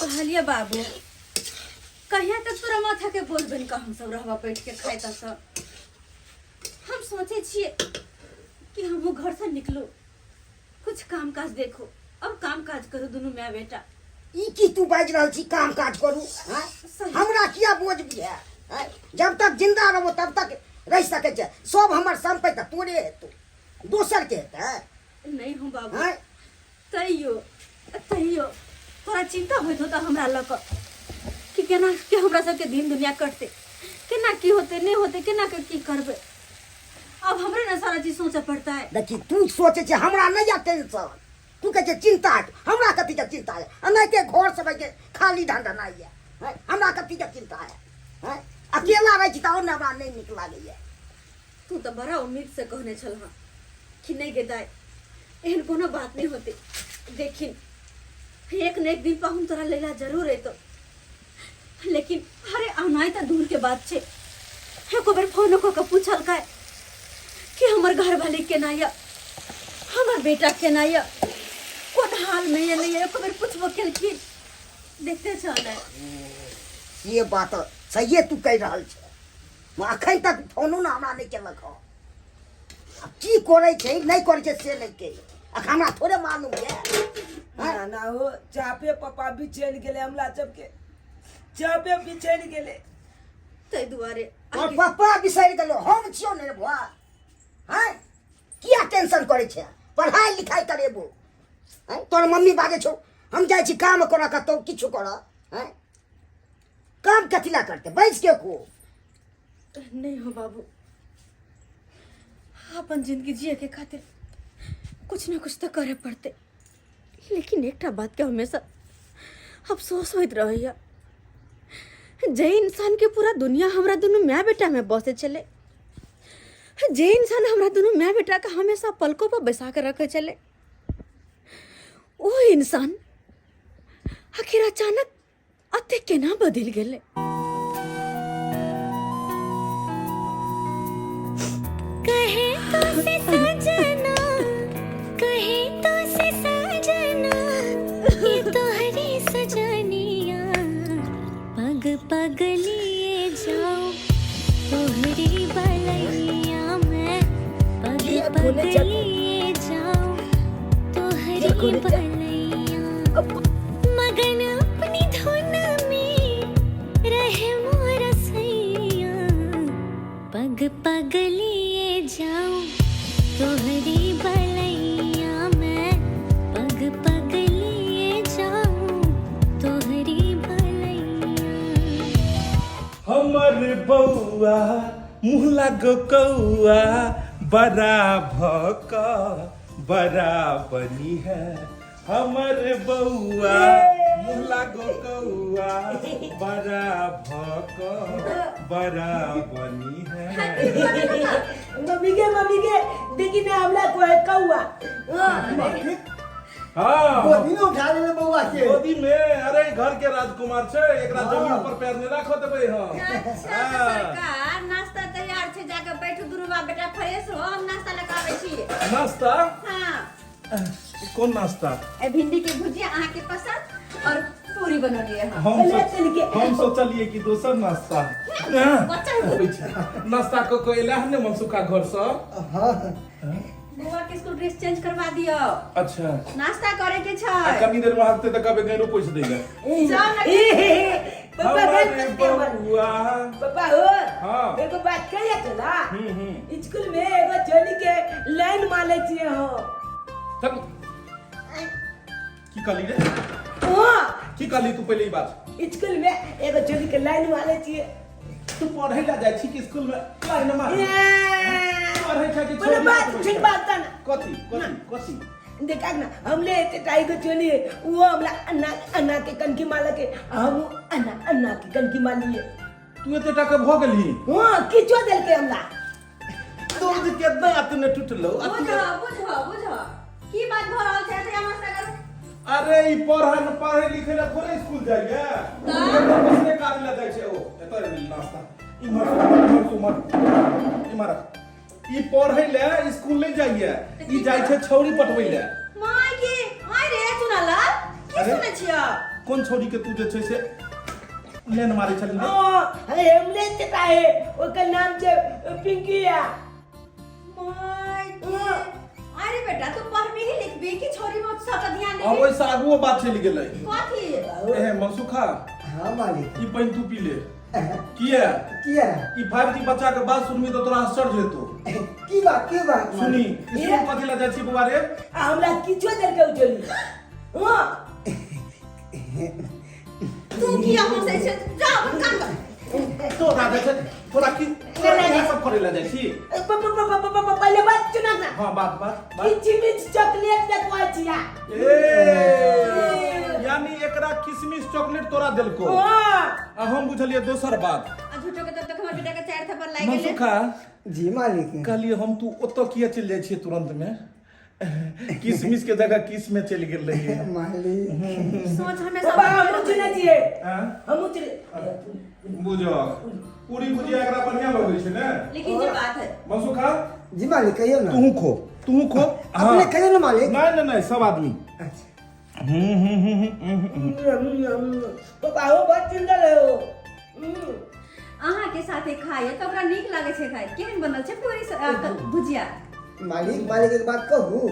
कहलिए बाबू कहिया तक तोरा माथा के बोलबेन का हम सब रहबा बैठ के खाए त सब हम सोचे छिए कि हम घर से निकलो कुछ काम काज देखो और काम काज करो दोनों मैं बेटा ई की तू बाज रहल छी काम काज करू हैं हमरा किया बोझ बिया हैं जब तक जिंदा रहबो तब तक रह सके छै सब हमर संपत्ति तोरे हेतौ दोसर के हेतै नहीं हूं बाबू तैयो तोरा चिंता होइत हो त हमरा लक कि केना के हमरा सबके दिन दुनिया कटते केना की होते नहीं होते केना के की करबे अब हमरे ना सारा चीज सोचे पड़ता है देखी तू सोचे छै हमरा नहीं या टेंशन तू कहे चिंता है हमरा कथी के चिंता है नहीं के घर से बैठे खाली ढंढा नहीं है हमरा कथी के चिंता है अकेला रह छी त और हमरा नहीं निक लागे तू तो बड़ा उम्मीद से कहने छल कि नहीं गे दाई एहन कोनो बात नहीं होती देखिन एक न एक दिन पाहुन तोरा लेला जरूर है तो लेकिन अरे आनाई तो दूर के बात छे एको बार फोन को पूछल का कि हमर घर वाले केना या हमर बेटा केना या कोन हाल में ये नहीं एको बार पूछबो केलखिन देखते चल ये बात सही तू कह रहल छ अखन तक फोनो ना हमरा नहीं केलक हो अब की करे छै नहीं करे छै से नहीं के हमरा थोड़े मालूम है ना हो चापे पापा बिछेन गेले हमला सबके चापे बिछेन गेले तै दुआरे और पापा बिसरि गेलो हम छियो ने बुआ हैं किया टेंशन करे छै पढ़ाई लिखाई करेबो हैं तोर मम्मी बाजे छौ हम जाय छी काम करा कतौ किछु करा हैं काम कथिला करते बैठ के को नहीं हो बाबू अपन जिंदगी जिए के खातिर कुछ ना कुछ तो करे पड़ते लेकिन एकटा बात के हमेशा अफसोस होइत रहैया जे इंसान के पूरा दुनिया हमरा दोनों माँ बेटा में बसे चले जे इंसान हमरा दोनों माँ बेटा का हमेशा पलकों पर बैसा कर रखे चले वो इंसान आखिर अचानक अते केना बदल गेले कहे तो से सजना कहे तो से सजना ये तो हरी सजनिया पग पग लिए जाओ तोहरी बलैया मैं पग पग लिए जाओ तोहरी बलैया मगन अपनी धुन में रहे मोर सैया पग पग लिए जाओ तोहरी बलैया मैं पग पग लिए जाऊं तोहरी बलैया हमर बौआ मुँह लागो कौआ बड़ा भका बड़ा बनी है हमर बौआ मुँह लागो कौआ बड़ा भका बड़ा बनी है मम्मी के देखी ना हमला को है कौआ हाँ गोदी में उठा ले बउआ के गोदी में अरे घर के राजकुमार छे एकरा जमीन पर पैर नहीं राखो देबे हम अच्छा सरकार नाश्ता तैयार छे जाके बैठो दुरुवा बेटा फ्रेश हो हम नाश्ता लेके आबै छी नाश्ता हां कौन नाश्ता ए भिंडी के भुजिया आहा के पसंद और पूरी बनौलिए हम सोचलिए कि दोसर नाश्ता नाश्ता को एला ने मनसुखा घर से हां बुआ के स्कूल ड्रेस चेंज करवा दियो अच्छा नाश्ता करे के छै कमी देर में हफ्ते तक कबे गैरो पूछ देगा पापा बउआ पापा हो हां एगो बात कहिए चला स्कूल में एगो चोली के लाइन माले छिए हो चल की कली रे ओ की कली तू पहले ही बात स्कूल में एगो चोली के लाइन माले छिए तू पढ़े ला जाय छी कि स्कूल में लाइन मार पढ़े छ कि बोले बात ठीक बात ना कथी देखा ना हमले ते टाई को चोली वो हमला अन्ना के कनकी माला के हम अन्ना के कनकी माली तू एते टाका भ गेली हां किछो देल के हमला तो कितना तूने टूटलो बुझो की बात भ रहल छै से हमरा से अरे ई पढ़े लिखे ला थोड़े स्कूल जाइए किसने कार ला जाय छै ओ एत नाश्ता इमर ई पढ़े ले स्कूल नहीं जाइए ई जाय छै छौरी पटबै ले माय के हाय रे चुनाला की सुनै छियो कोन छोरी के तू जे छै से लेन मारे छली रे? हमले ते काहे ओकर नाम छे पिंकिया। अरे बेटा तू पढ़बी ही लिखबी कि छोरी में सबका ध्यान आ दे ओइसे आगुओ बात चली गेलै। कथी ए मनसुखा हाँ मालिक। ई पानी तू पी ले। किया किया ई 5G बच्चा के बात सुनबी तो तोरा आश्चर्य हेतौ। की बात सुनी स्कूल कथि ला जाइ छी बउआ रे? हमरा किछो देर के उठली। तू किया हंसे छे जा अपन काम कर तोरा जे छै तोरा की सब करे ला जाइ छी? पहले बात सुना ना। हां बात किचमिच चॉकलेट देखवा छिया। यानी एकरा किशमिश चॉकलेट तोरा देलको। हां आ हम बुझलिए दोसर बात। आ झूठो के तब तक हमर बेटा के चार थप्पड़ लाग गेले। मनसुखा जी मालिक। कहलिए हम तू ओतो किया चल जाइ छी तुरंत में? किशमिश के जगह किस में चल गेल रही है। मालिक सोच हमेशा पापा हम चले जिए। हां हम चले बुझो पूरी भुजिया एकरा बढ़िया लगै छै ने? लेकिन जे बात है मनसुखा जी मालिक कहियो ना। तू खो अपने कहियो ना मालिक। नहीं सब आदमी। अच्छा पापा हो बहुत सुंदर है हो। अहाँ के साथे खाइए तो ओकरा नीक लागे छै खाइ। केहन बनल छै पूरी भुजिया? मालिक एक बात कहूँ।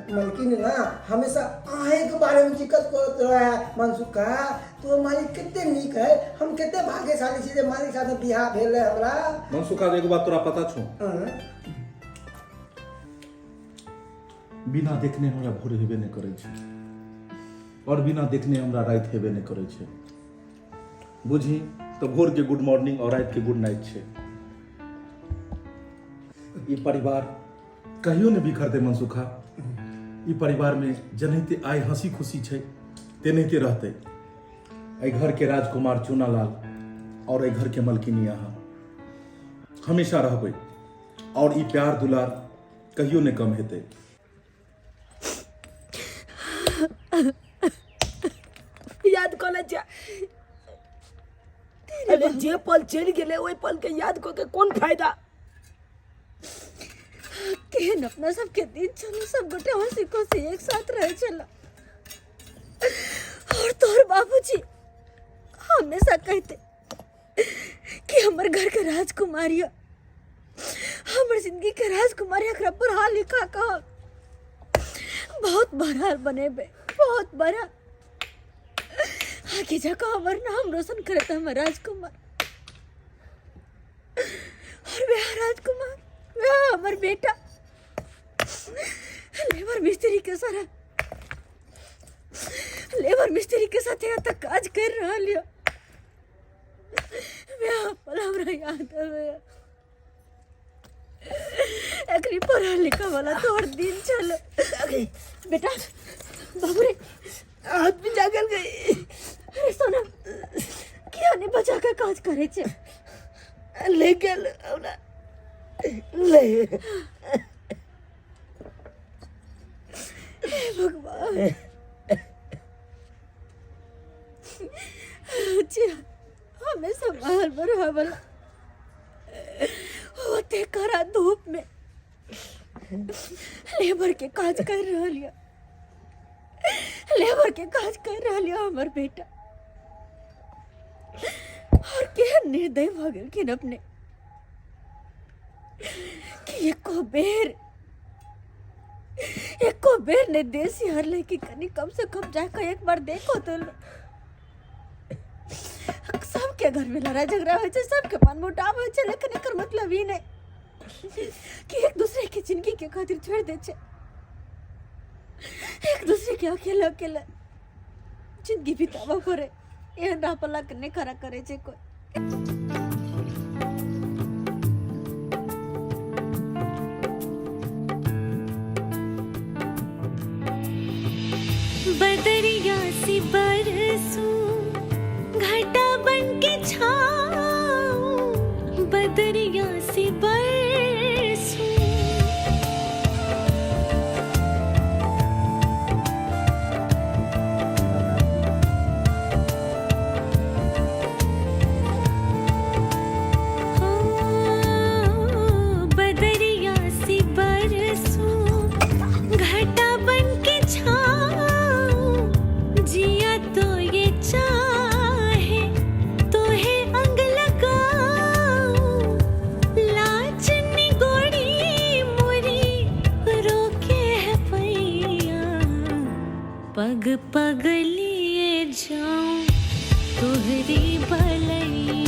मलकिन ना हमेशा आहे के बारे में जिक्र करत रहा है मनसुखा। तो मालिक कितने नीक है, हम कितने भाग्यशाली छी जे मालिक साथे बियाह भेल है हमरा। मनसुखा एगो बात तोरा पता छौ? बिना देखने हमरा भोर हेबे नहीं करे छै और बिना देखने हमरा रात हेबे नहीं करे छै। बुझी तो भोर के गुड मॉर्निंग और रात के गुड नाइट छै। ई परिवार कहियो ने बिखर दे मनसुखा। ई परिवार में जनहिते आय हंसी खुशी छै तेनाहिते रहते। एहि घर के राजकुमार चुनालाल और एहि घर के मलकिनी अहाँ हमेशा रहबै और ई प्यार दुलार कहियो ने कम हेतै। याद कर ले जा। अरे जे पल चल गेले ओई पल के याद को के कौन फायदा? केहन अपना सबके दिन चलो सब गोटे हंसी खुशी एक साथ रहे चला। और तोर बाबूजी हमेशा कहते कि हमर घर के राजकुमारिया हमर जिंदगी के राजकुमारी एकरा पढ़ा लिखा कह बहुत बड़ा बनेबे बहुत बड़ा आगे जाकर हमर नाम रोशन करत हमर राजकुमार। और वे राजकुमार वे हमर बेटा लेबर मिस्त्री के साथ यहाँ तक काज कर रहा लियो। पल हमरा याद आवे एकरी पढ़ा लिखा वाला तोर दिन चलो बेटा। बाबू रे हाथ भी जागल गई। अरे सोना किया ने बचा के काज करे छे? ले गेल हमरा ले। हे भगवान जी हमें संभाल बराबर होते करा धूप में लेबर के काज कर रहा लिया हमर बेटा। और क्या निर्दय भगल के अपने कि एको बेर ने देसी हर लेके कनी कम से कम जाकर एक बार देखो तो सबके घर में लड़ाई झगड़ा हो जाए सबके मन मुटाव हो जाए लेकिन एकर मतलब ही नहीं कि एक दूसरे की जिंदगी के खातिर छोड़ दे छे। एक दूसरे के अकेला जिंदगी बितावा पड़े एहन राह पला करने खड़ा करे छे कोई। बदरिया सी बरसूं घटा बन के छाऊं बदरिया सी बरसूं। पग पग लिए जाऊं तोहरी भलैया